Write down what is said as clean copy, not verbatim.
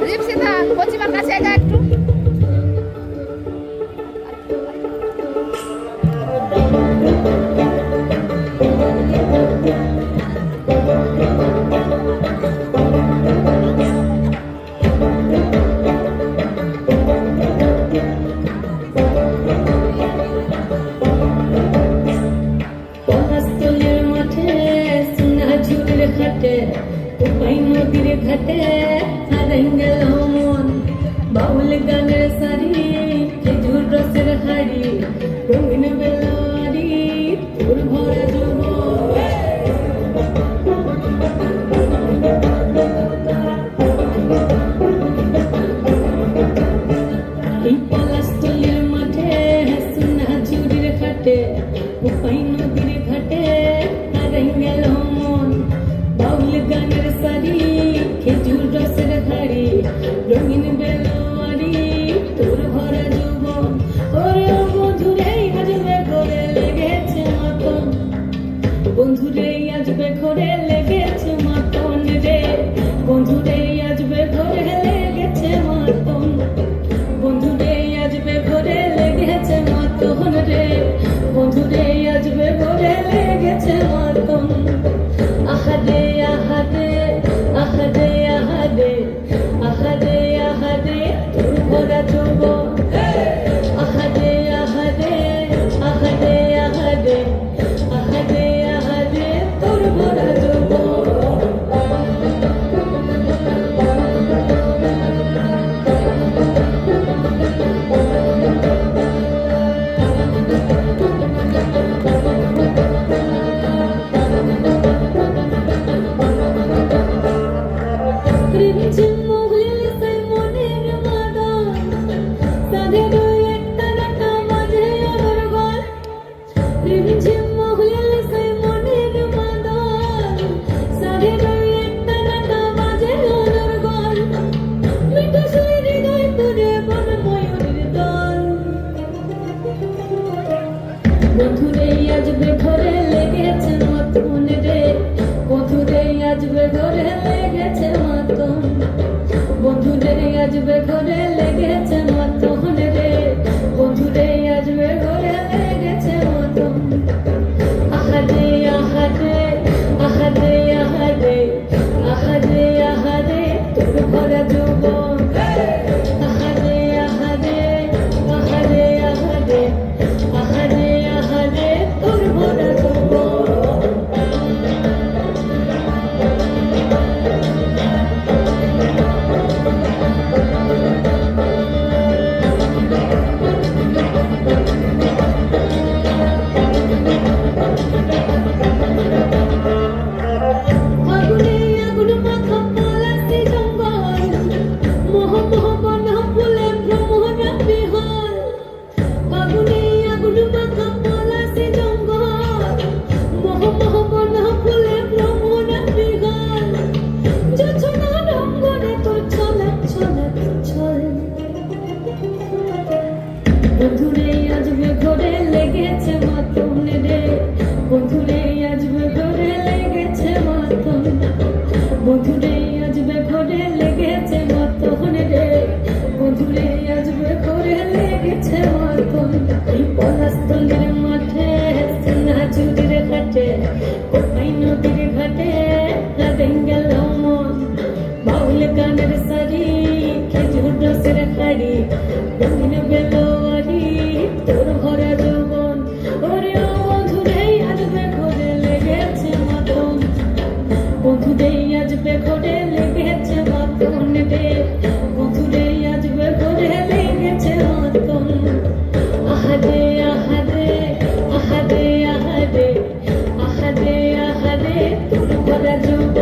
দীপশিখা কচিমার কাছে এগা একটু। নদীর ঘাটে হারাই গেল মন, বাউল গানের সারি খেজুর রসের হাড়ি, রঙিন বেলারি তোর ভরা যৌবন। এই পলাশতলির মাঠে সোনা ঝুড়ির ঘাটে, উপাই নদীর ঘাটে হারাই গেল মন, বাউল গানের সারি খেজুর রসের হাড়ি, রঙিন বেলোয়ারি তোর ভরা যৌবন। ওরে ও বন্ধুরে আজবে ঘরে লেগেছে মাতন, বন্ধুরে আজবে ঘরে লেগেছে মাতন রে, বন্ধুরে আজবে ঘরে লেগেছে মাতন, বন্ধুরে আজবে ঘরে লেগেছে মাতন রে, বন্ধুরে আজবে ঘরে লেগেছে মাতন। আহাদে আহাদে আহাদে আহাদে আহাদে আহাদে তোর ভরা যৌবন, আহাদে আহাদে আহাদে আহাদে আহাদে আহাদে তোর ভরা যৌবন। বন্ধুরে আজবে ঘরে লেগেছে মাতন রে, বন্ধুরে আজবে ঘরে লেগেছে মাতন, বন্ধুরে আজবে ঘরে লেগেছে মাতন রে, বন্ধুরে আজবে ঘরে লেগেছে মাতন। আহাদে আহাদে আহাদে আহাদে আহাদে আহাদে তোর ভরা যৌবন, আহাদে আহাদে আহাদে আহাদে আহাদে আহাদে তোর ভরা যৌবন। আগুনে আগুন মাখা পলাশি জঙ্গল, মোহ মোহ বন ফুলে ভ্রমরা বিহল, আগুনে আগুন মাখা পলাশি জঙ্গল, মোহ মোহ বন ফুলে ভ্রমরা বিহল, যোছনা রঙ্গনে তোর ছলক ছলক ছল। বন্ধুরে আজবে ঘরে লেগেছে মাতন রে, বন্ধুরে আজবে ঘরে লেগেছে মাতন, বন্ধুরে আজবে ঘরে লেগেছে মাতন রে, বন্ধুরে আজবে ঘরে লেগেছে মাতন। এই পলাশতলির মাঠে সোনা ঝুড়ির ঘাটে, কোপাই নদীর ঘাটে হারাই গেল মন, বাউল গানের সারি খেজুর রসের হাড়ি, রঙিন বেলোয়ারি তোর ভরা যৌবন। ওরে ও বন্ধুরে আজবে ঘরে লেগেছে মাতন, বন্ধুরে আজবে ঘরে লেগেছে মাতন রে, বন্ধুরে আজবে ঘরে লেগেছে মাতন। আহাদে আহাদে আহাদে আহাদে আহাদে আহাদে তোর ভরা যৌবন।